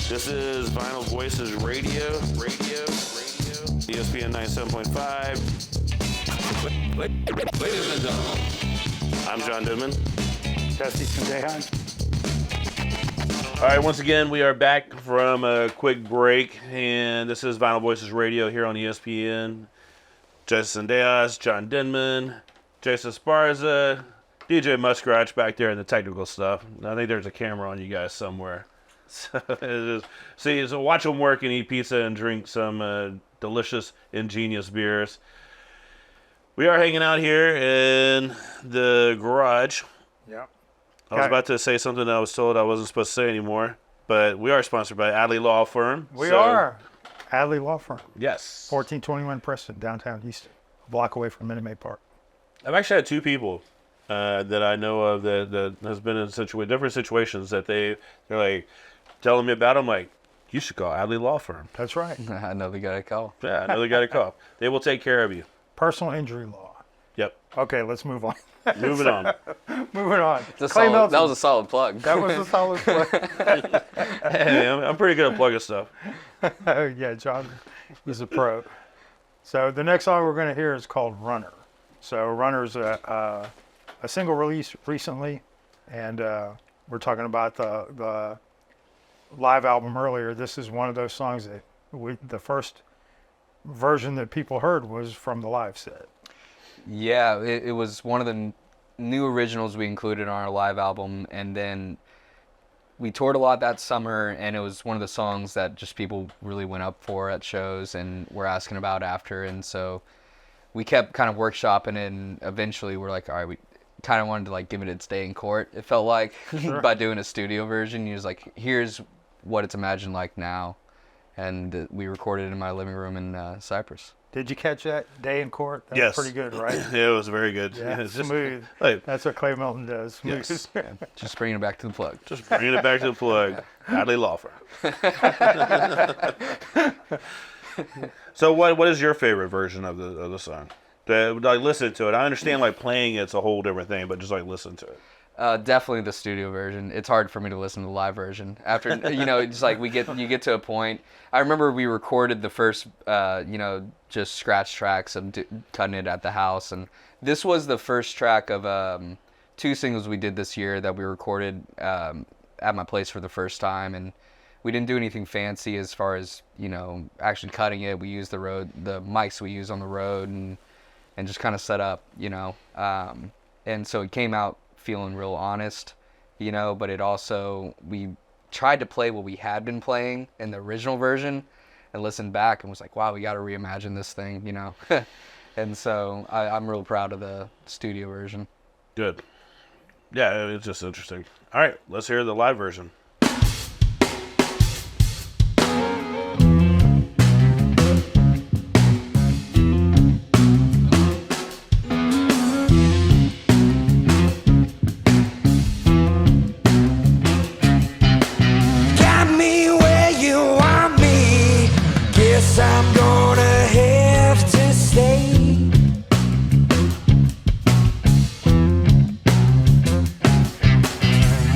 This is Vinyl Voices Radio. ESPN 97.5. Ladies and gentlemen, I'm John Denman. Justice Dehan. All right, once again, we are back from a quick break, and this is Vinyl Voices Radio here on ESPN. Jason Deas, John Denman, Jason Sparza, DJ Muskratch back there in the technical stuff. I think there's a camera on you guys somewhere. So watch them work and eat pizza and drink some delicious, ingenious beers. We are hanging out here in the garage. Yeah. I was about to say something that I was told I wasn't supposed to say anymore, but we are sponsored by Adley Law Firm. We are. Adley Law Firm. Yes. 1421 Preston, downtown Houston, a block away from Minute Maid Park. I've actually had two people that I know of that has been in different situations that they're like telling me about. I'm like, you should call Adley Law Firm. That's right. I know the guy to call. Yeah, I know the guy to call. They will take care of you. Personal injury law. Yep. Okay, let's move on. Moving on. Moving on. That was a solid plug. That was a solid plug. Hey, I'm pretty good at plugging stuff. Yeah, John is a pro. So the next song we're going to hear is called Runner. So Runner's a single release recently, and we're talking about the live album earlier. This is one of those songs that the first version that people heard was from the live set. Yeah, it was one of the new originals we included on our live album, and then we toured a lot that summer, and it was one of the songs that just people really went up for at shows and were asking about after, and so we kept kind of workshopping it, and eventually we're like, all right, we kind of wanted to like give it its day in court, it felt like, Sure. by doing a studio version. He was like, here's what it's imagined like now, and we recorded it in my living room in Cyprus. Did you catch that day in court? That Yes. was pretty good, right? Yeah, it was very good. Yeah, it's just smooth. like, That's what Clay Melton does. Smooth. Yes. Just bringing it back to the plug. just bringing it back to the plug. Adley Law Firm. So what is your favorite version of the song? Like listen to it. I understand like playing it's a whole different thing, but just like listen to it. Definitely the studio version. It's hard for me to listen to the live version. After, it's like you get to a point. I remember we recorded the first, just scratch tracks of cutting it at the house. And this was the first track of two singles we did this year that we recorded at my place for the first time. And we didn't do anything fancy as far as, actually cutting it. We used the mics we use on the road and just kind of set up, and so it came out feeling real honest, but it also, we tried to play what we had been playing in the original version and listened back and was like, wow, we got to reimagine this thing, and so I'm real proud of the studio version. Good. Yeah, it's just interesting. All right, let's hear the live version. I'm gonna have to stay.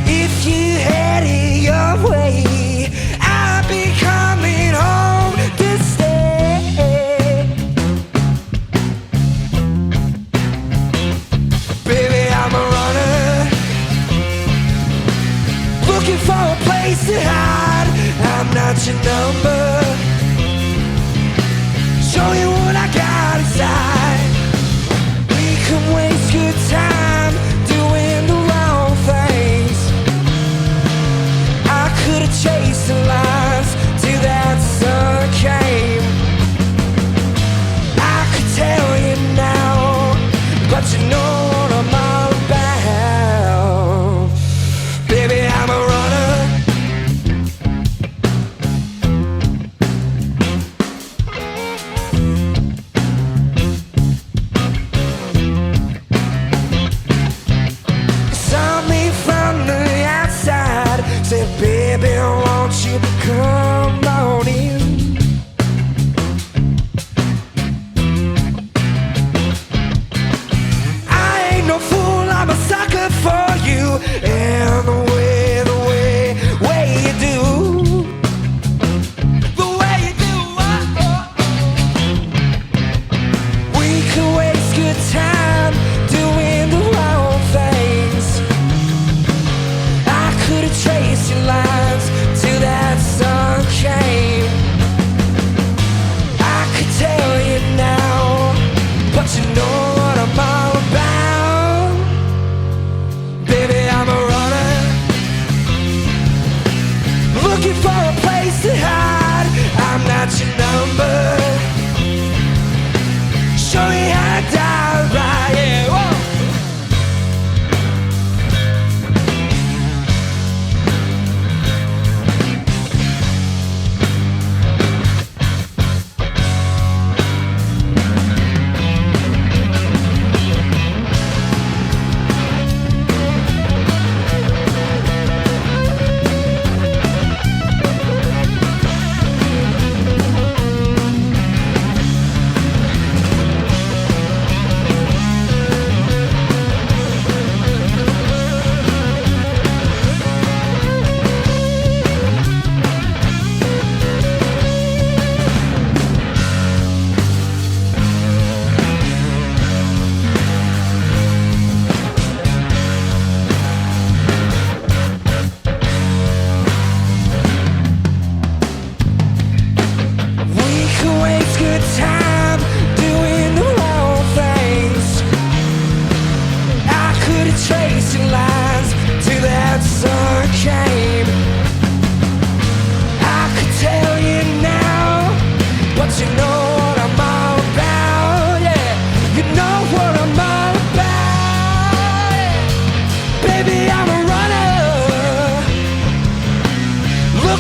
If you had it your way, I'd be coming home to stay. Baby, I'm a runner, looking for a place to hide. I'm not your number, show you what I got inside. We can waste good time doing the wrong things. I could've chased the lines till that sun came. I could tell you now, but you know what I'm all about. Baby, I'm a runner. Said, baby, won't you come on in? I ain't no fool, I'm a sucker for you. And the way you do,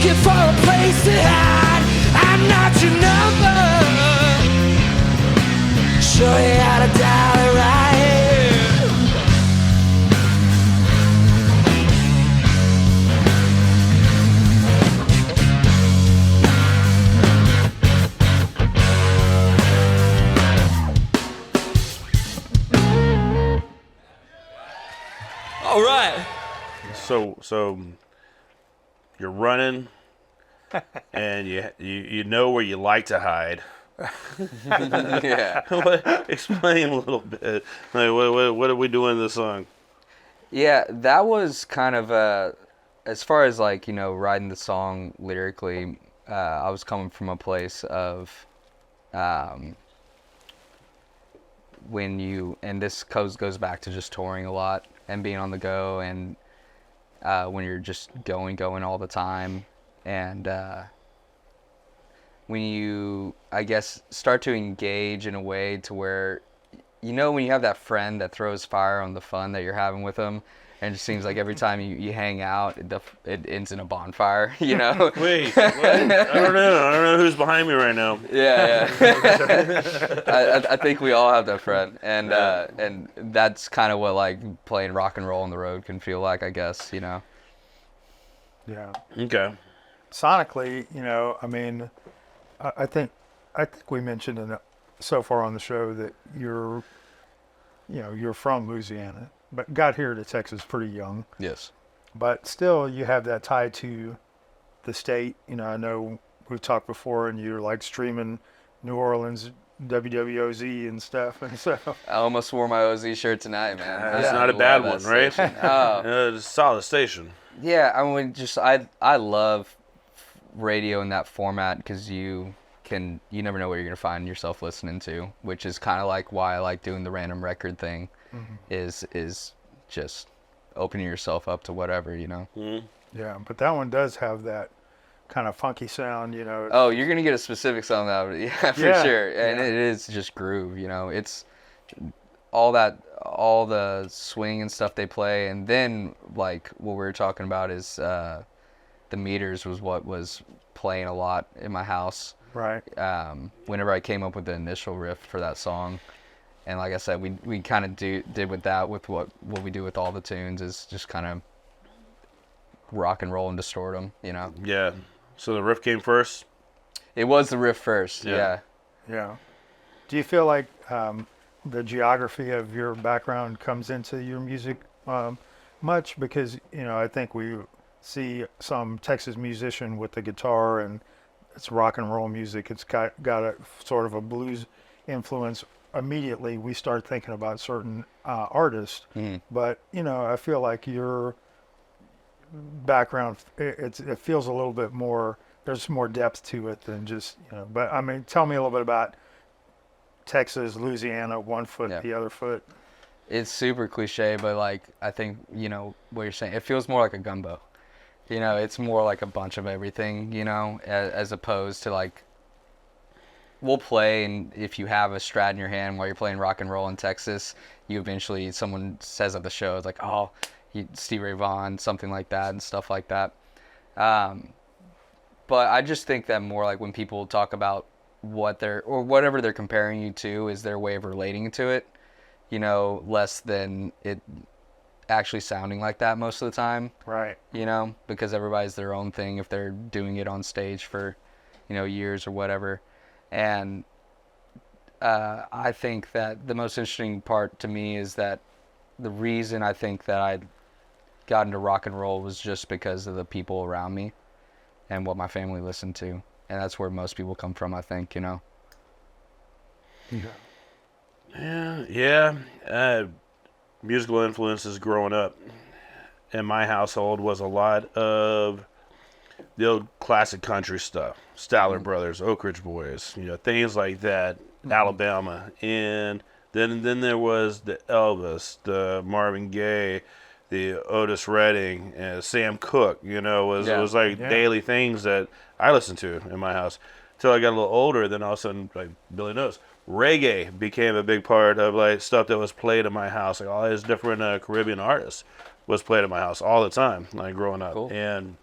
looking for a place to hide. I'm not your number. Show you how to dial it right here. All right. So you're running, and you know where you like to hide. Yeah. Explain a little bit. Like, what are we doing in this song? Yeah, that was kind of as far as like, you know, writing the song lyrically, I was coming from a place of when you, and this goes back to just touring a lot and being on the go, and when you're just going all the time, and when you, I guess, start to engage in a way to where, you know, when you have that friend that throws fire on the fun that you're having with them, and it just seems like every time you hang out, it ends in a bonfire, you know? Wait, what? I don't know who's behind me right now. Yeah. I think we all have that friend, and and that's kind of what like playing rock and roll on the road can feel like, I guess, you know? Yeah. Okay. Sonically, you know, I mean, I think we mentioned so far on the show that you're from Louisiana, but got here to Texas pretty young. Yes. But still, you have that tie to the state. You know, I know we've talked before, and you're like streaming New Orleans WWOZ and stuff, and so. I almost wore my OZ shirt tonight, man. That's not a I bad love one, that right? station. Oh. It's a solid station. Yeah, I mean, just I love radio in that format because you never know what you're gonna find yourself listening to, which is kind of like why I like doing the random record thing, is just opening yourself up to whatever, you know. Mm-hmm. Yeah, but that one does have that kind of funky sound, you know. Oh, you're gonna get a specifics on that, but yeah, for Yeah, sure, and yeah. it is just groove, you know. It's all the swing and stuff they play, and then like what we were talking about is the meters was what was playing a lot in my house. Right. Whenever I came up with the initial riff for that song, and like I said, we kind of did with that with what we do with all the tunes is just kind of rock and roll and distort them, you know. Yeah. So the riff came first. It was the riff first, yeah. Yeah. Do you feel like the geography of your background comes into your music much? Because, you know, I think we see some Texas musician with the guitar and it's rock and roll music. It's got a sort of a blues influence. Immediately we start thinking about certain artists. But, you know, I feel like your background, it feels a little bit more, there's more depth to it than just, you know. But I mean, tell me a little bit about Texas, Louisiana, one foot, Yeah. the other foot. It's super cliche, but like I think, you know, what you're saying, it feels more like a gumbo. You know, it's more like a bunch of everything, you know, as opposed to like, we'll play, and if you have a Strat in your hand while you're playing rock and roll in Texas, you eventually, someone says at the show, it's like, oh, Stevie Ray Vaughan, something like that and stuff like that. But I just think that more like when people talk about whatever they're comparing you to is their way of relating to it, you know, less than it actually sounding like that most of the time. Right. You know, because everybody's their own thing if they're doing it on stage for, you know, years or whatever. And I think that the most interesting part to me is that the reason I think that I got into rock and roll was just because of the people around me and what my family listened to. And that's where most people come from, I think, you know. Yeah. Musical influences growing up in my household was a lot of the old classic country stuff. Statler Brothers, Oak Ridge Boys, you know, things like that, Alabama. And then there was the Elvis, the Marvin Gaye, the Otis Redding, Sam Cooke, you know, was like daily things that I listened to in my house. Till I got a little older, then all of a sudden, like Billy knows, reggae became a big part of like stuff that was played in my house. Like all these different Caribbean artists was played in my house all the time, like growing up. Cool. And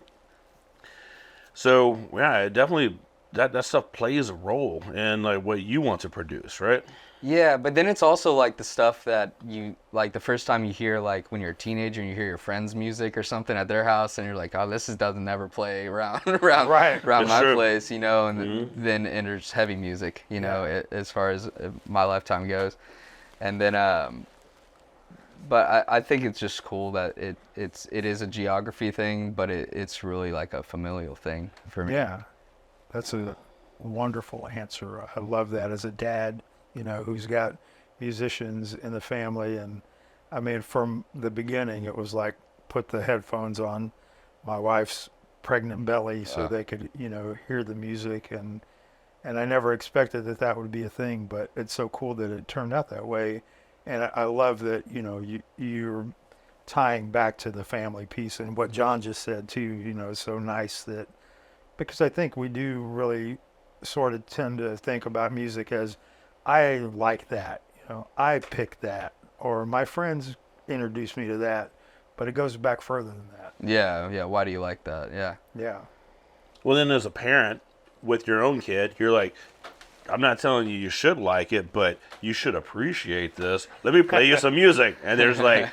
So yeah, it definitely that stuff plays a role in like what you want to produce, right? Yeah, but then it's also like the stuff that you like the first time you hear, like when you're a teenager and you hear your friends' music or something at their house, and you're like, oh, this doesn't ever play around Right. around That's my true. place, and then enters heavy music, as far as my lifetime goes, and then but I think it's just cool that it is a geography thing, but it's really like a familial thing for me. Yeah, that's a wonderful answer. I love that as a dad, who's got musicians in the family. And I mean, from the beginning, it was like put the headphones on my wife's pregnant belly so they could, hear the music. And I never expected that would be a thing, but it's so cool that it turned out that way. And I love that, you're tying back to the family piece, and what John just said too, is so nice that, because I think we do really sort of tend to think about music as, I like that, I picked that, or my friends introduced me to that, but it goes back further than that. Yeah. Why do you like that? Yeah. Yeah. Well, then as a parent with your own kid, you're like, I'm not telling you should like it, but you should appreciate this. Let me play you some music. And there's like,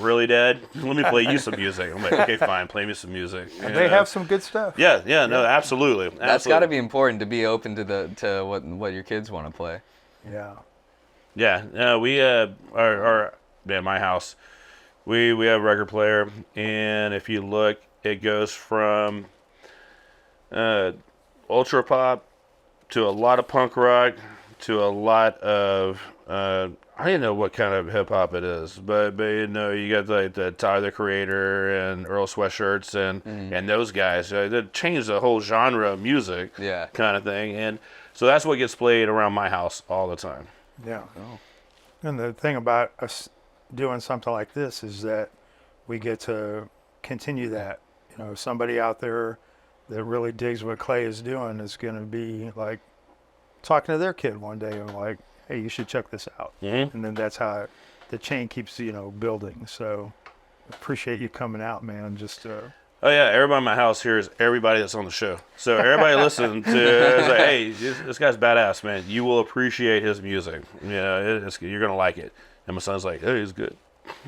really, Dad? Let me play you some music. I'm like, okay, fine, play me some music. And they have some good stuff. Yeah, no, absolutely. That's got to be important, to be open to what your kids want to play. Yeah. Yeah, we my house, we have a record player, and if you look, it goes from ultra pop to a lot of punk rock to a lot of I don't know what kind of hip hop it is, but you got like the Tyler the Creator and Earl Sweatshirts and those guys. They changed the whole genre of music, kind of thing, and so that's what gets played around my house all the time. Yeah. And the thing about us doing something like this is that we get to continue that. Somebody out there that really digs what Clay is doing is going to be like talking to their kid one day and like, hey, you should check this out. Mm-hmm. And then that's how the chain keeps, building. So appreciate you coming out, man. Just Oh yeah, everybody in my house here is everybody that's on the show. So everybody listen to it's like, hey, this guy's badass, man. You will appreciate his music. You're gonna like it. And my son's like, hey, he's good.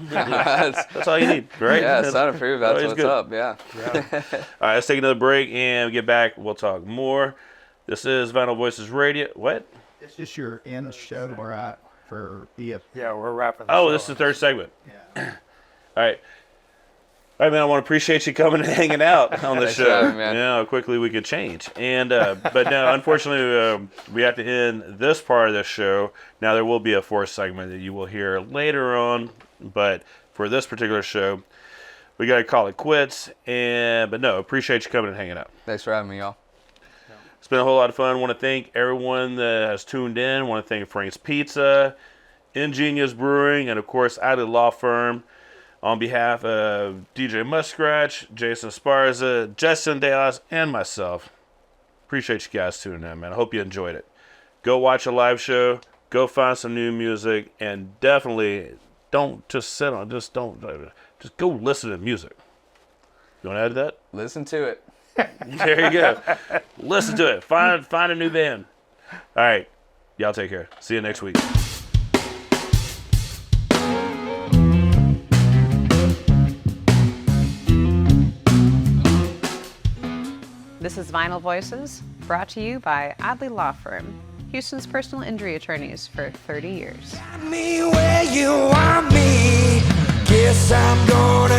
That's all you need, right? Yeah, son approved. That's he's what's good. up. Yeah. All right, let's take another break and we get back. We'll talk more. This is Vinyl Voices Radio. What? This is your end show, right? For EF. yeah, we're wrapping. Oh, this is the third segment. Yeah. All right. All right, man, I want to appreciate you coming and hanging out on the Thanks show. for having me, man. How quickly we could change. And but now, unfortunately, we have to end this part of the show. Now, there will be a fourth segment that you will hear later on. But for this particular show, we got to call it quits. But no, appreciate you coming and hanging out. Thanks for having me, y'all. It's been a whole lot of fun. I want to thank everyone that has tuned in. I want to thank Frank's Pizza, Ingenious Brewing, and, of course, Adley Law Firm. On behalf of DJ Muskratch, Jason Esparza, Justin Delas, and myself, appreciate you guys tuning in, man. I hope you enjoyed it. Go watch a live show. Go find some new music. And definitely don't just sit on, just go listen to music. You want to add to that? Listen to it. There you go. Listen to it. Find a new band. All right. Y'all take care. See you next week. This is Vinyl Voices, brought to you by Adley Law Firm, Houston's personal injury attorneys for 30 years. Me where you want me. Guess I'm gonna